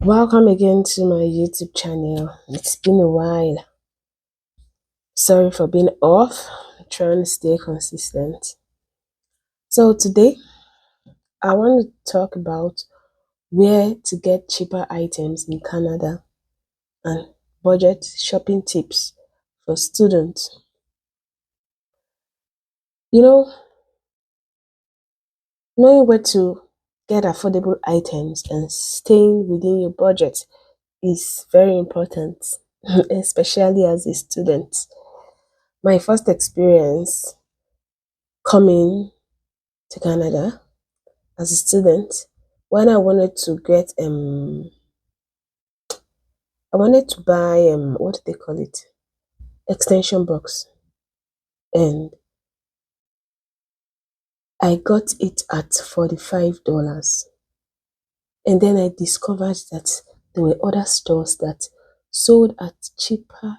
Welcome again to my YouTube channel. It's been a while. Sorry for being off. I'm trying to stay consistent. So today I want to talk about where to get cheaper items in Canada and budget shopping tips for students. You know, knowing where to get affordable items and staying within your budget is very important, especially as a student. My first experience coming to Canada as a student, when I wanted to buy what do they call it? Extension box, and I got it at $45. And then I discovered that there were other stores that sold at cheaper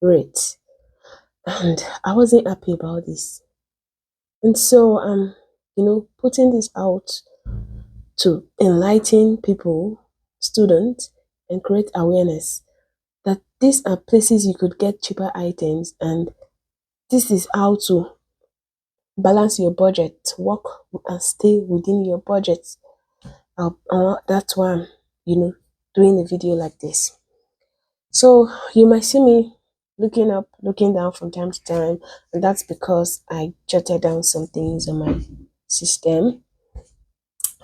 rates. And I wasn't happy about this. And so putting this out to enlighten people, students, and create awareness that these are places you could get cheaper items, and this is how to balance your budget, work and stay within your budget. That's why I'm, doing a video like this. So you might see me looking up, looking down from time to time, and that's because I jotted down some things on my system.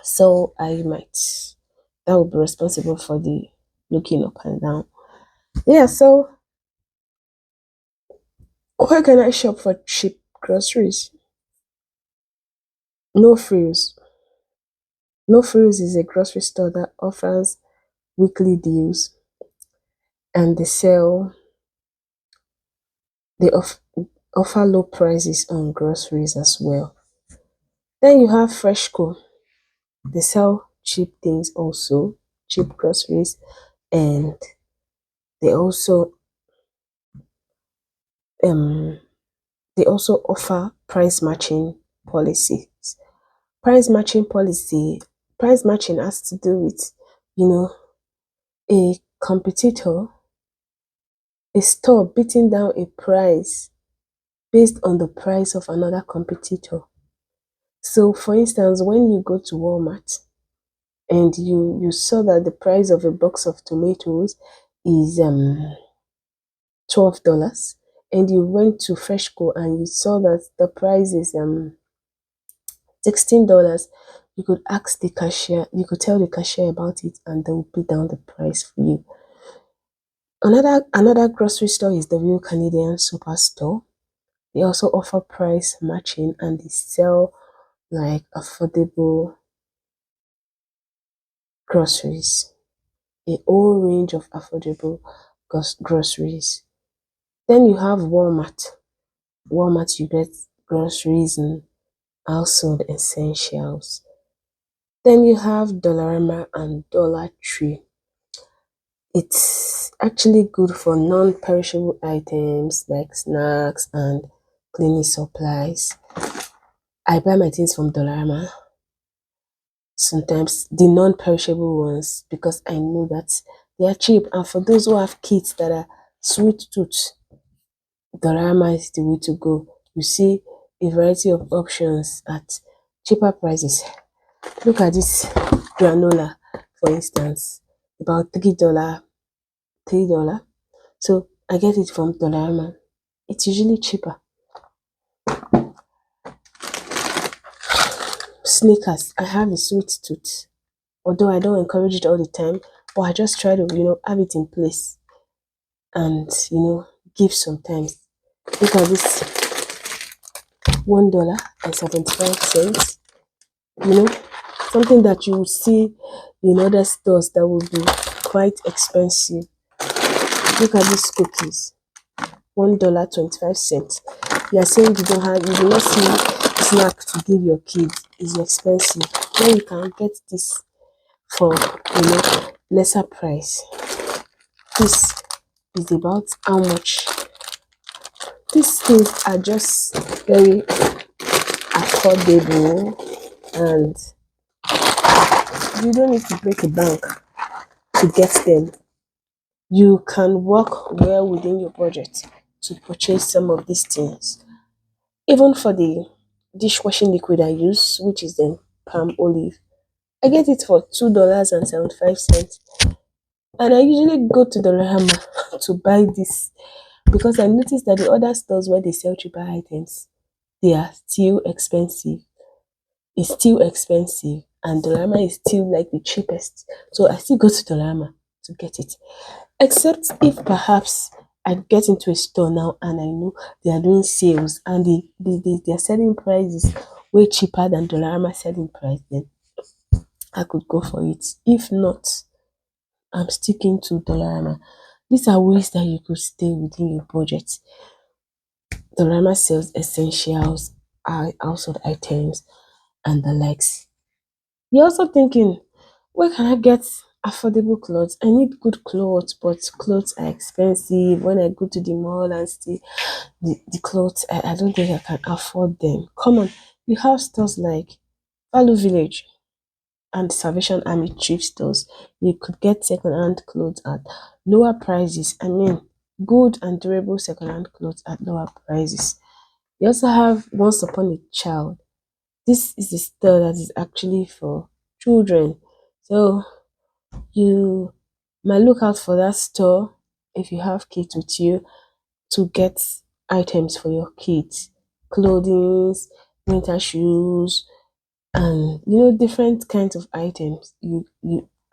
So that will be responsible for the looking up and down. Yeah, so where can I shop for cheap groceries? No Frills. No Frills is a grocery store that offers weekly deals, and they offer low prices on groceries as well. Then you have Freshco. They sell cheap things also, cheap groceries, and they also um they also offer price matching policies. Price matching policy, price matching has to do with, you know, a competitor, a store beating down a price based on the price of another competitor. So for instance, when you go to Walmart and you saw that the price of a box of tomatoes is $12, and you went to Freshco and you saw that the price is $16, you could ask the cashier, you could tell the cashier about it, and they will beat down the price for you. Another grocery store is the Real Canadian Superstore. They also offer price matching, and they sell like affordable groceries, a whole range of affordable groceries. Then you have Walmart. Walmart, you get groceries and household essentials. Then you have Dollarama and Dollar Tree. It's actually good for non-perishable items like snacks and cleaning supplies. I buy my things from Dollarama, sometimes the non-perishable ones, because I know that they are cheap. And for those who have kids that are sweet tooth, Dollarama is the way to go. You see a variety of options at cheaper prices. Look at this granola, for instance, about $3. So I get it from Dollarama. It's usually cheaper. Snickers, I have a sweet tooth. Although I don't encourage it all the time, but I just try to, have it in place and, give sometimes. Look at this $1.75. You know, something that you would see in other stores that would be quite expensive. Look at these cookies, $1.25. You are saying you do not see snack to give your kids, is expensive. Then you can get this for lesser price. This is about how much. These things are just very affordable, and you don't need to break a bank to get them. You can work well within your budget to purchase some of these things. Even for the dishwashing liquid I use, which is the palm olive, I get it for $2.75. And I usually go to the Rahama to buy this because I noticed that the other stores where they sell cheaper items, they are still expensive. It's still expensive, and Dollarama is still like the cheapest. So I still go to Dollarama to get it. Except if perhaps I get into a store now and I know they are doing sales and their selling price is way cheaper than Dollarama selling price, then I could go for it. If not, I'm sticking to Dollarama. These are ways that you could stay within your budget. Dollarama sells essentials, household items, and the likes. You're also thinking, where can I get affordable clothes? I need good clothes, but clothes are expensive. When I go to the mall and see the clothes, I don't think I can afford them. Come on, you have stores like Value Village and Salvation Army thrift stores. You could get second-hand clothes at lower prices. I mean, good and durable second-hand clothes at lower prices. You also have Once Upon a Child. This is a store that is actually for children. So you might look out for that store if you have kids with you to get items for your kids, clothing, winter shoes, and different kinds of items. You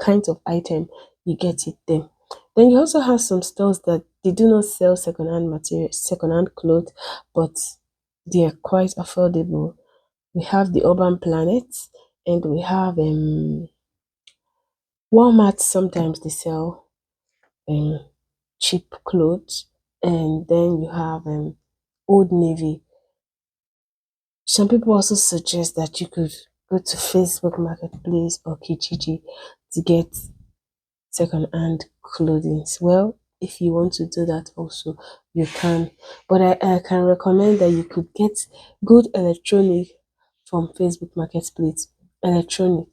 kinds of item you get it there. Then you also have some stores that they do not sell second-hand material, second-hand clothes, but they are quite affordable. We have the Urban Planet, and we have Walmart. Sometimes they sell um cheap clothes, and then you have Old Navy. Some people also suggest that you could go to Facebook Marketplace or Kijiji to get second-hand clothing. Well, if you want to do that also, you can. But I can recommend that you could get good electronic from Facebook Marketplace. Electronic.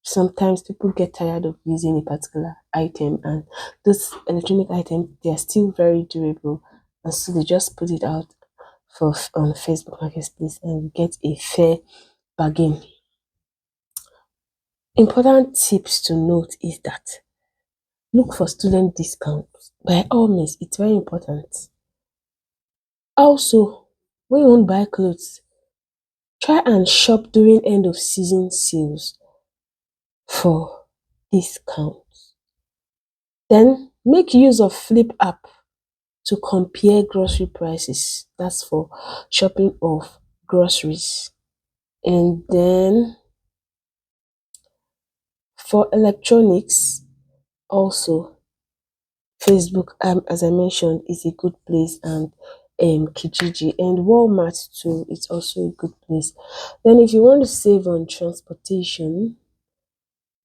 Sometimes people get tired of using a particular item, and those electronic items, they are still very durable, and so they just put it out for on Facebook Marketplace and you get a fair bargain. Important tips to note is that look for student discounts. By all means, it's very important. Also, when you want to buy clothes, try and shop during end of season sales for discounts. Then make use of Flip app to compare grocery prices. That's for shopping of groceries. And then for electronics, also Facebook, as I mentioned, is a good place, and Kijiji and Walmart too. It's also a good place. Then, if you want to save on transportation,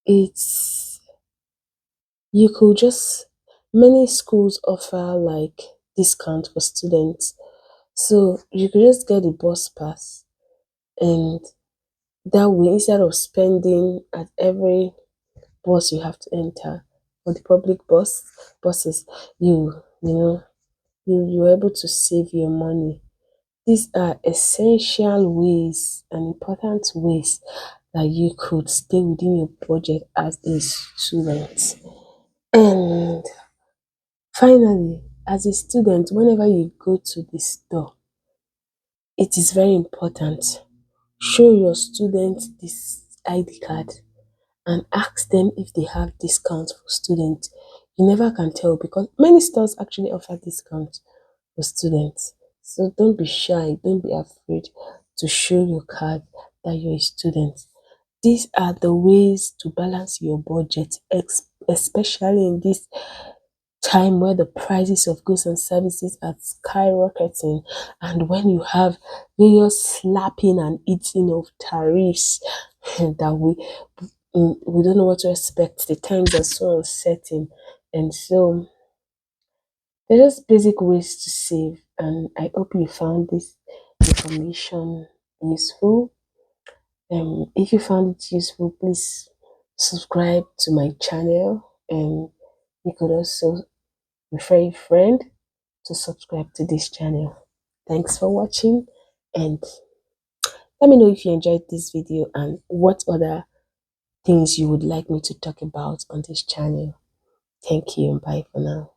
it's you could just many schools offer like discount for students, so you could just get the bus pass, and that way, instead of spending at every bus you have to enter for the public buses, you know you're able to save your money. These are essential ways and important ways that you could stay within your budget as a student. And finally, as a student, whenever you go to the store, it is very important. Show your students this ID card and ask them if they have discounts for students. You never can tell because many stores actually offer discounts for students. So don't be shy, don't be afraid to show your card that you're a student. These are the ways to balance your budget, especially in this time where the prices of goods and services are skyrocketing, and when you have various slapping and eating of tariffs that we don't know what to expect. The times are so uncertain, and so they're just basic ways to save. And I hope you found this information useful. If you found it useful, please subscribe to my channel And you could also refer a friend to subscribe to this channel. Thanks for watching, and let me know if you enjoyed this video and what other things you would like me to talk about on this channel. Thank you and bye for now.